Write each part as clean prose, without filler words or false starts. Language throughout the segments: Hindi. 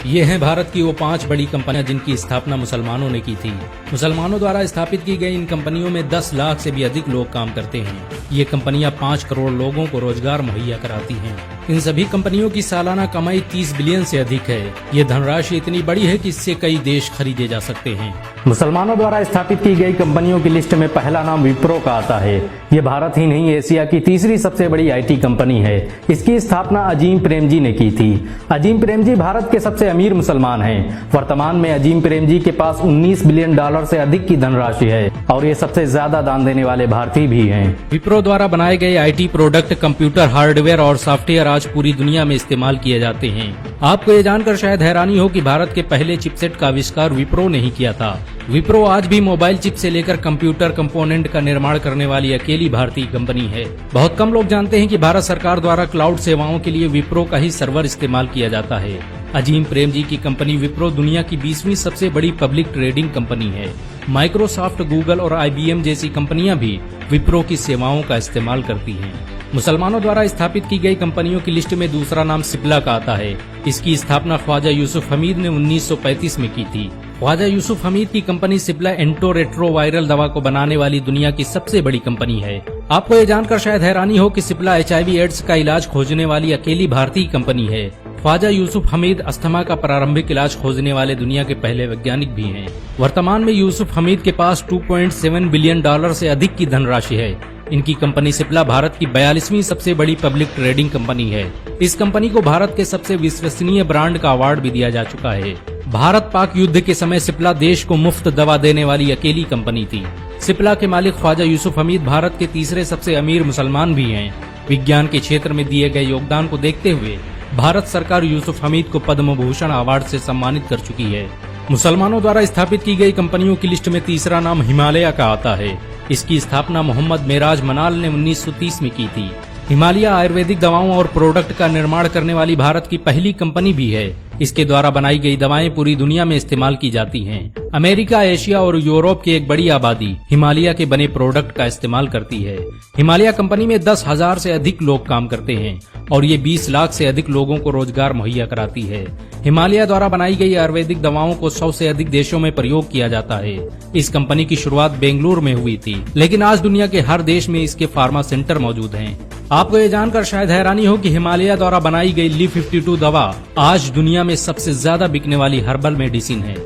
ये हैं भारत की वो 5 बड़ी कंपनियां जिनकी स्थापना मुसलमानों ने की थी। मुसलमानों द्वारा स्थापित की गई इन कंपनियों में 10 लाख से भी अधिक लोग काम करते हैं। ये कंपनियां 5 करोड़ लोगों को रोजगार मुहैया कराती हैं। इन सभी कंपनियों की सालाना कमाई 30 बिलियन से अधिक है। ये धनराशि इतनी बड़ी है कि इससे कई देश खरीदे जा सकते हैं। मुसलमानों द्वारा स्थापित की गई कंपनियों की लिस्ट में पहला नाम विप्रो का आता है। ये भारत ही नहीं एशिया की तीसरी सबसे बड़ी IT कंपनी है। इसकी स्थापना अजीम प्रेमजी ने की थी। अजीम प्रेमजी भारत के सबसे अमीर मुसलमान हैं। वर्तमान में अजीम प्रेमजी के पास $19 बिलियन से अधिक की धनराशि है और ये सबसे ज्यादा दान देने वाले भारतीय भी हैं। विप्रो द्वारा बनाए गए IT प्रोडक्ट, कंप्यूटर, हार्डवेयर और सॉफ्टवेयर आज पूरी दुनिया में इस्तेमाल किए जाते हैं। आपको ये जानकर शायद हैरानी हो कि भारत के पहले चिपसेट का आविष्कार विप्रो ने ही किया था। विप्रो आज भी मोबाइल चिप से लेकर कंप्यूटर कंपोनेंट का निर्माण करने वाली अकेली भारतीय कंपनी है। बहुत कम लोग जानते हैं कि भारत सरकार द्वारा क्लाउड सेवाओं के लिए विप्रो का ही सर्वर इस्तेमाल किया जाता है। अजीम प्रेमजी की कंपनी विप्रो दुनिया की 20वीं सबसे बड़ी पब्लिक ट्रेडिंग कंपनी है। माइक्रोसॉफ्ट, गूगल और IBM जैसी कंपनियां भी विप्रो की सेवाओं का इस्तेमाल करती हैं। मुसलमानों द्वारा स्थापित की गई कंपनियों की लिस्ट में दूसरा नाम सिप्ला का आता है। इसकी स्थापना ख्वाजा यूसुफ हमीद ने 1935 में की थी। ख्वाजा यूसुफ हमीद की कंपनी सिप्ला एंटो रेट्रोवायरल दवा को बनाने वाली दुनिया की सबसे बड़ी कंपनी है। आपको ये जानकर शायद हैरानी हो कि सिप्ला HIV एड्स का इलाज खोजने वाली अकेली भारतीय कंपनी है। ख्वाजा यूसुफ हमीद अस्थमा का प्रारंभिक इलाज खोजने वाले दुनिया के पहले वैज्ञानिक भी हैं। वर्तमान में यूसुफ हमीद के पास $2.7 बिलियन से अधिक की धनराशि है। इनकी कंपनी सिप्ला भारत की 42वीं सबसे बड़ी पब्लिक ट्रेडिंग कंपनी है। इस कंपनी को भारत के सबसे विश्वसनीय ब्रांड का अवार्ड भी दिया जा चुका है। भारत पाक युद्ध के समय सिप्ला देश को मुफ्त दवा देने वाली अकेली कंपनी थी। सिप्ला के मालिक ख्वाजा यूसुफ हमीद भारत के तीसरे सबसे अमीर मुसलमान भी हैं। विज्ञान के क्षेत्र में दिए गए योगदान को देखते हुए भारत सरकार यूसुफ हमीद को पद्म भूषण अवार्ड से सम्मानित कर चुकी है। मुसलमानों द्वारा स्थापित की गई कंपनियों की लिस्ट में तीसरा नाम हिमालय का आता है। इसकी स्थापना मोहम्मद मेराज मनाल ने 1930 में की थी। हिमालय आयुर्वेदिक दवाओं और प्रोडक्ट का निर्माण करने वाली भारत की पहली कंपनी भी है। इसके द्वारा बनाई गई दवाएं पूरी दुनिया में इस्तेमाल की जाती हैं। अमेरिका, एशिया और यूरोप की एक बड़ी आबादी हिमालय के बने प्रोडक्ट का इस्तेमाल करती है। हिमालय कंपनी में 10,000 से अधिक लोग काम करते हैं और ये 20 लाख से अधिक लोगों को रोजगार मुहैया कराती है। हिमालय द्वारा बनाई गई आयुर्वेदिक दवाओं को 100 से अधिक देशों में प्रयोग किया जाता है। इस कंपनी की शुरुआत बेंगलुरु में हुई थी, लेकिन आज दुनिया के हर देश में इसके फार्मा सेंटर मौजूद हैं। आपको ये जानकर शायद हैरानी हो कि हिमालय द्वारा बनाई गई Li-52 दवा आज दुनिया में सबसे ज्यादा बिकने वाली हर्बल मेडिसिन है।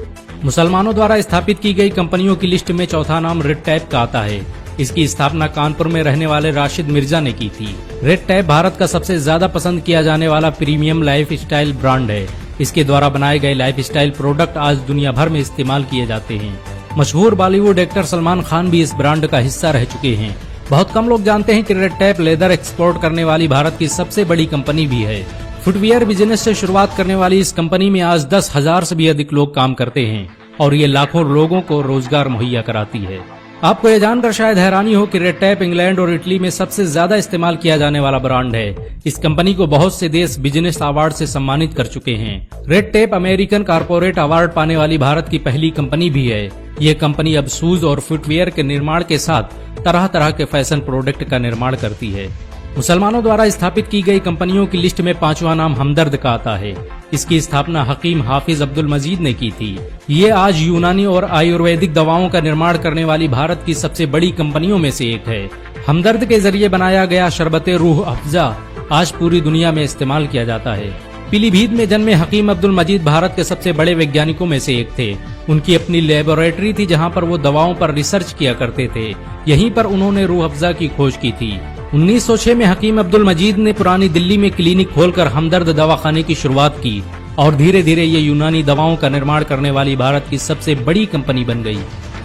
मुसलमानों द्वारा स्थापित की गई कंपनियों की लिस्ट में चौथा नाम रेड टैप का आता है। इसकी स्थापना कानपुर में रहने वाले राशिद मिर्जा ने की थी। रेड टैप भारत का सबसे ज्यादा पसंद किया जाने वाला प्रीमियम लाइफ स्टाइल ब्रांड है। इसके द्वारा बनाए गए लाइफ स्टाइल प्रोडक्ट आज दुनिया भर में इस्तेमाल किए जाते हैं। मशहूर बॉलीवुड एक्टर सलमान खान भी इस ब्रांड का हिस्सा रह चुके हैं। बहुत कम लोग जानते हैं कि रेड टैप लेदर एक्सपोर्ट करने वाली भारत की सबसे बड़ी कंपनी भी है। फुटवियर बिजनेस से शुरुआत करने वाली इस कंपनी में आज 10,000 से भी अधिक लोग काम करते हैं और ये लाखों लोगों को रोजगार मुहैया कराती है। आपको ये जानकर शायद हैरानी हो कि रेड टैप इंग्लैंड और इटली में सबसे ज्यादा इस्तेमाल किया जाने वाला ब्रांड है। इस कंपनी को बहुत से देश बिजनेस अवार्ड से सम्मानित कर चुके हैं। Red tap American corporate award पाने वाली भारत की पहली कंपनी भी है। ये कंपनी अब शूज और फुटवियर के निर्माण के साथ तरह तरह के फैशन प्रोडक्ट का निर्माण करती है। मुसलमानों द्वारा स्थापित की गई कंपनियों की लिस्ट में पांचवा नाम हमदर्द का आता है। इसकी स्थापना हकीम हाफिज अब्दुल मजीद ने की थी। ये आज यूनानी और आयुर्वेदिक दवाओं का निर्माण करने वाली भारत की सबसे बड़ी कंपनियों में से एक है। हमदर्द के जरिए बनाया गया शरबते रूह अफ़ज़ा आज पूरी दुनिया में इस्तेमाल किया जाता है। पीलीभीत में जन्मे हकीम अब्दुल मजीद भारत के सबसे बड़े वैज्ञानिकों में से एक थे। उनकी अपनी लेबोरेटरी थी जहां पर वो दवाओं पर रिसर्च किया करते थे। यहीं पर उन्होंने रूह अफ़ज़ा की खोज की थी। 1906 में हकीम अब्दुल मजीद ने पुरानी दिल्ली में क्लिनिक खोलकर हमदर्द दवाखाने की शुरुआत की और धीरे धीरे ये यूनानी दवाओं का निर्माण करने वाली भारत की सबसे बड़ी कंपनी बन गई।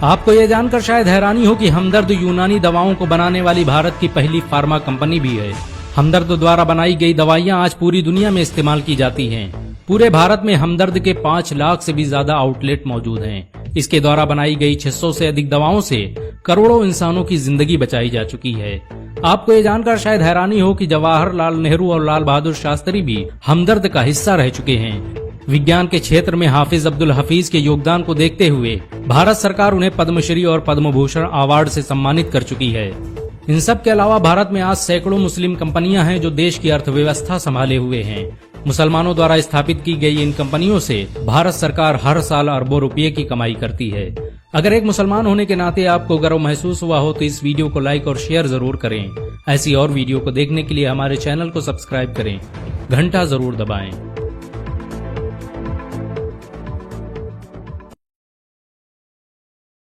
आपको ये जानकर शायद हैरानी हो कि हमदर्द यूनानी दवाओं को बनाने वाली भारत की पहली फार्मा कंपनी भी है। हमदर्द द्वारा बनाई गई दवाइयां आज पूरी दुनिया में इस्तेमाल की जाती हैं। पूरे भारत में हमदर्द के 5 लाख से भी ज्यादा आउटलेट मौजूद हैं। इसके द्वारा बनाई गई 600 से अधिक दवाओं से करोड़ों इंसानों की जिंदगी बचाई जा चुकी है। आपको ये जानकर शायद हैरानी हो कि जवाहरलाल नेहरू और लाल बहादुर शास्त्री भी हमदर्द का हिस्सा रह चुके हैं। विज्ञान के क्षेत्र में हाफिज अब्दुल हफीज के योगदान को देखते हुए भारत सरकार उन्हें पद्मश्री और पद्म भूषण अवार्ड से सम्मानित कर चुकी है। इन सब के अलावा भारत में आज सैकड़ों मुस्लिम कंपनियां हैं जो देश की अर्थव्यवस्था संभाले हुए हैं। मुसलमानों द्वारा स्थापित की गई इन कंपनियों से भारत सरकार हर साल अरबों रुपये की कमाई करती है। अगर एक मुसलमान होने के नाते आपको गर्व महसूस हुआ हो तो इस वीडियो को लाइक और शेयर जरूर करें। ऐसी और वीडियो को देखने के लिए हमारे चैनल को सब्सक्राइब करें, घंटा जरूर दबाएं।